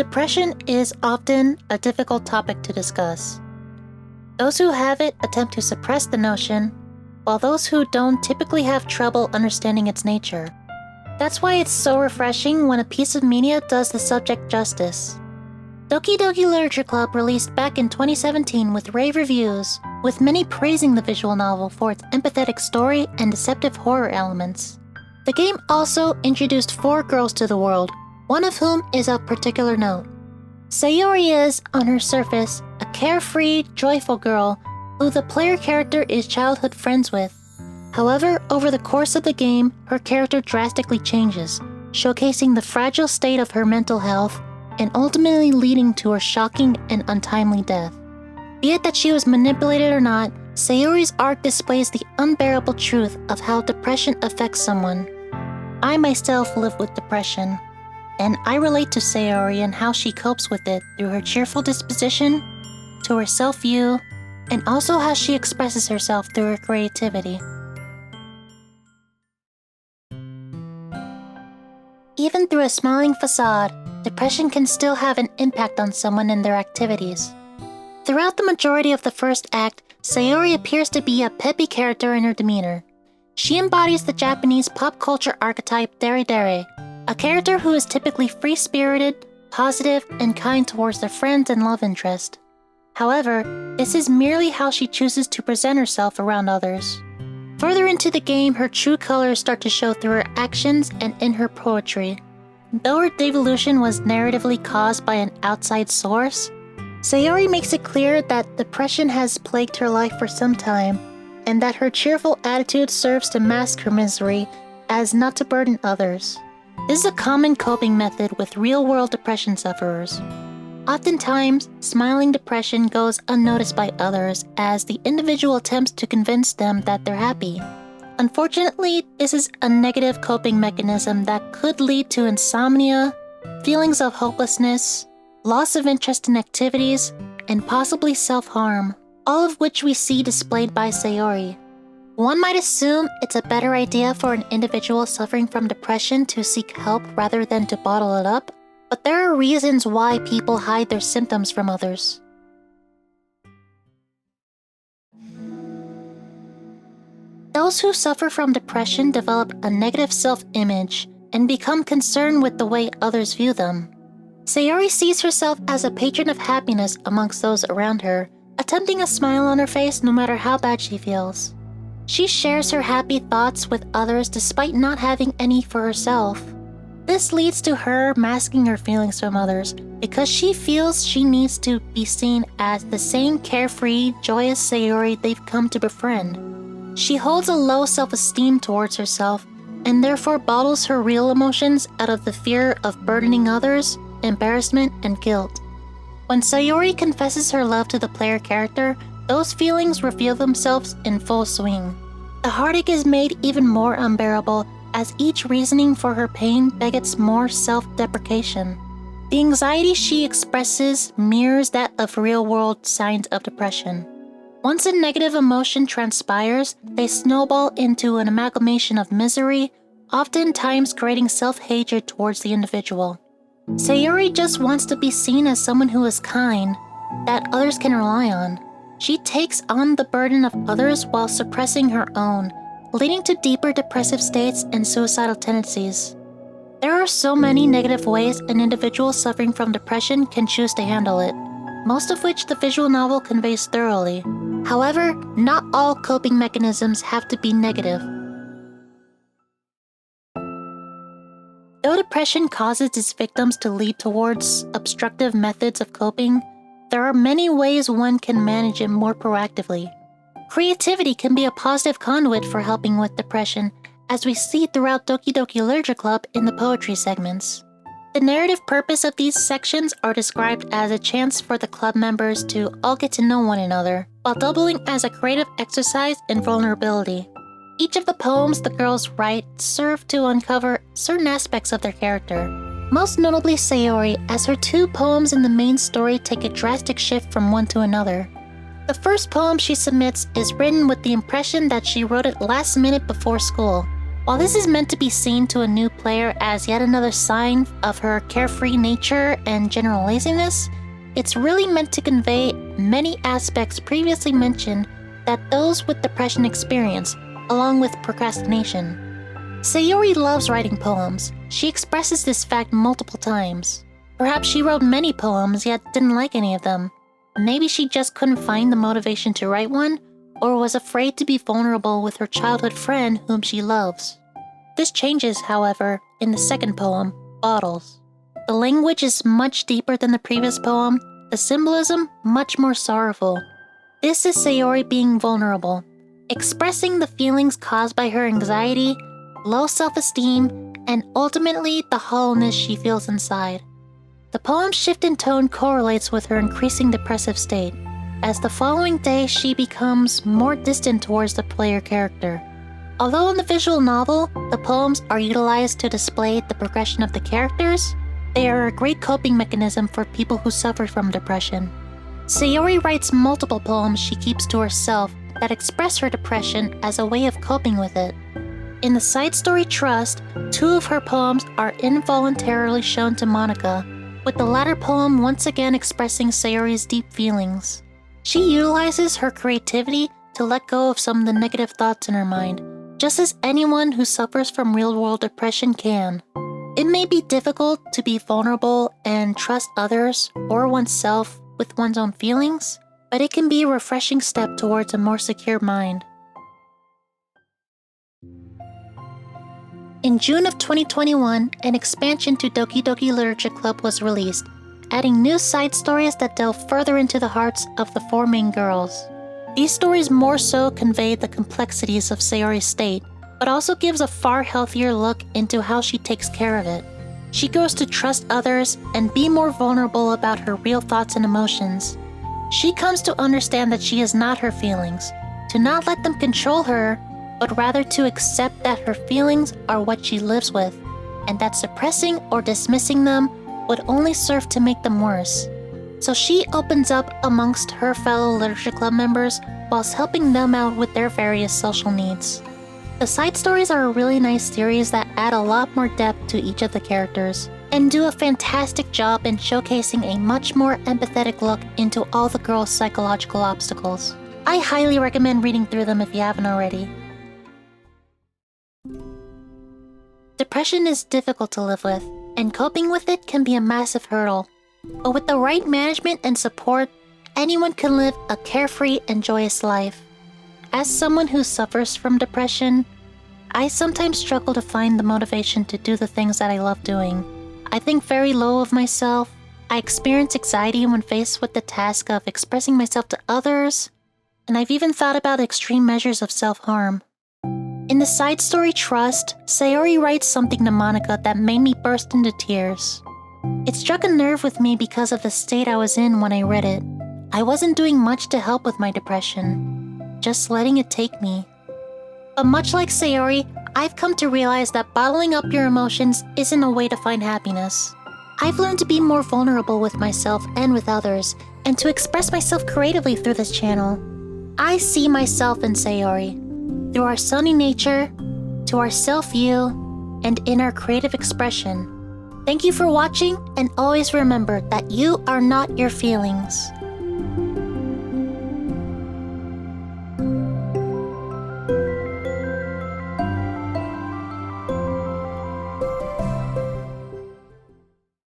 Depression is often a difficult topic to discuss. Those who have it attempt to suppress the notion, while those who don't typically have trouble understanding its nature. That's why it's so refreshing when a piece of media does the subject justice. Doki Doki Literature Club released back in 2017 with rave reviews, with many praising the visual novel for its empathetic story and deceptive horror elements. The game also introduced 4 girls to the world, one of whom is of particular note. Sayori is, on her surface, a carefree, joyful girl who the player character is childhood friends with. However, over the course of the game, her character drastically changes, showcasing the fragile state of her mental health and ultimately leading to her shocking and untimely death. Be it that she was manipulated or not, Sayori's arc displays the unbearable truth of how depression affects someone. I myself live with depression, and I relate to Sayori and how she copes with it through her cheerful disposition, to her self-view, and also how she expresses herself through her creativity. Even through a smiling facade, depression can still have an impact on someone and their activities. Throughout the majority of the first act, Sayori appears to be a peppy character in her demeanor. She embodies the Japanese pop culture archetype dare, a character who is typically free-spirited, positive, and kind towards their friends and love interest. However, this is merely how she chooses to present herself around others. Further into the game, her true colors start to show through her actions and in her poetry. Though her devolution was narratively caused by an outside source, Sayori makes it clear that depression has plagued her life for some time, and that her cheerful attitude serves to mask her misery as not to burden others. This is a common coping method with real-world depression sufferers. Oftentimes, smiling depression goes unnoticed by others as the individual attempts to convince them that they're happy. Unfortunately, this is a negative coping mechanism that could lead to insomnia, feelings of hopelessness, loss of interest in activities, and possibly self-harm, all of which we see displayed by Sayori. One might assume it's a better idea for an individual suffering from depression to seek help rather than to bottle it up, but there are reasons why people hide their symptoms from others. Those who suffer from depression develop a negative self-image and become concerned with the way others view them. Sayori sees herself as a patron of happiness amongst those around her, attempting a smile on her face no matter how bad she feels. She shares her happy thoughts with others despite not having any for herself. This leads to her masking her feelings from others because she feels she needs to be seen as the same carefree, joyous Sayori they've come to befriend. She holds a low self-esteem towards herself and therefore bottles her real emotions out of the fear of burdening others, embarrassment, and guilt. When Sayori confesses her love to the player character, those feelings reveal themselves in full swing. The heartache is made even more unbearable as each reasoning for her pain begets more self-deprecation. The anxiety she expresses mirrors that of real-world signs of depression. Once a negative emotion transpires, they snowball into an amalgamation of misery, oftentimes creating self-hatred towards the individual. Sayori just wants to be seen as someone who is kind, that others can rely on. She takes on the burden of others while suppressing her own, leading to deeper depressive states and suicidal tendencies. There are so many negative ways an individual suffering from depression can choose to handle it, most of which the visual novel conveys thoroughly. However, not all coping mechanisms have to be negative. Though depression causes its victims to lead towards obstructive methods of coping, there are many ways one can manage it more proactively. Creativity can be a positive conduit for helping with depression, as we see throughout Doki Doki Literature Club in the poetry segments. The narrative purpose of these sections are described as a chance for the club members to all get to know one another, while doubling as a creative exercise in vulnerability. Each of the poems the girls write serve to uncover certain aspects of their character. Most notably Sayori, as her 2 poems in the main story take a drastic shift from one to another. The first poem she submits is written with the impression that she wrote it last minute before school, While this is meant to be seen to a new player as yet another sign of her carefree nature and general laziness, it's really meant to convey many aspects previously mentioned that those with depression experience, along with procrastination. Sayori loves writing poems. She expresses this fact multiple times. Perhaps she wrote many poems yet didn't like any of them. Maybe she just couldn't find the motivation to write one, or was afraid to be vulnerable with her childhood friend whom she loves. This changes, however, in the second poem, Bottles. The language is much deeper than the previous poem, the symbolism much more sorrowful. This is Sayori being vulnerable, expressing the feelings caused by her anxiety, low self-esteem, and ultimately the hollowness she feels inside. The poem's shift in tone correlates with her increasing depressive state, as the following day she becomes more distant towards the player character. Although in the visual novel, the poems are utilized to display the progression of the characters, they are a great coping mechanism for people who suffer from depression. Sayori writes multiple poems she keeps to herself that express her depression as a way of coping with it. In the side story Trust, 2 of her poems are involuntarily shown to Monica, with the latter poem once again expressing Sayori's deep feelings. She utilizes her creativity to let go of some of the negative thoughts in her mind, just as anyone who suffers from real-world depression can. It may be difficult to be vulnerable and trust others or oneself with one's own feelings, but it can be a refreshing step towards a more secure mind. In June of 2021, an expansion to Doki Doki Literature Club was released, adding new side stories that delve further into the hearts of the 4 main girls. These stories more so convey the complexities of Sayori's state, but also gives a far healthier look into how she takes care of it. She grows to trust others and be more vulnerable about her real thoughts and emotions. She comes to understand that she is not her feelings, to not let them control her, but rather to accept that her feelings are what she lives with, and that suppressing or dismissing them would only serve to make them worse. So she opens up amongst her fellow literature club members whilst helping them out with their various social needs. The side stories are a really nice series that add a lot more depth to each of the characters, and do a fantastic job in showcasing a much more empathetic look into all the girls' psychological obstacles. I highly recommend reading through them if you haven't already. Depression is difficult to live with, and coping with it can be a massive hurdle. But with the right management and support, anyone can live a carefree and joyous life. As someone who suffers from depression, I sometimes struggle to find the motivation to do the things that I love doing. I think very low of myself. I experience anxiety when faced with the task of expressing myself to others, and I've even thought about extreme measures of self-harm. In the side story Trust, Sayori writes something to Monica that made me burst into tears. It struck a nerve with me because of the state I was in when I read it. I wasn't doing much to help with my depression, just letting it take me. But much like Sayori, I've come to realize that bottling up your emotions isn't a way to find happiness. I've learned to be more vulnerable with myself and with others, and to express myself creatively through this channel. I see myself in Sayori, through our sunny nature, to our self-view, and in our creative expression. Thank you for watching, and always remember that you are not your feelings.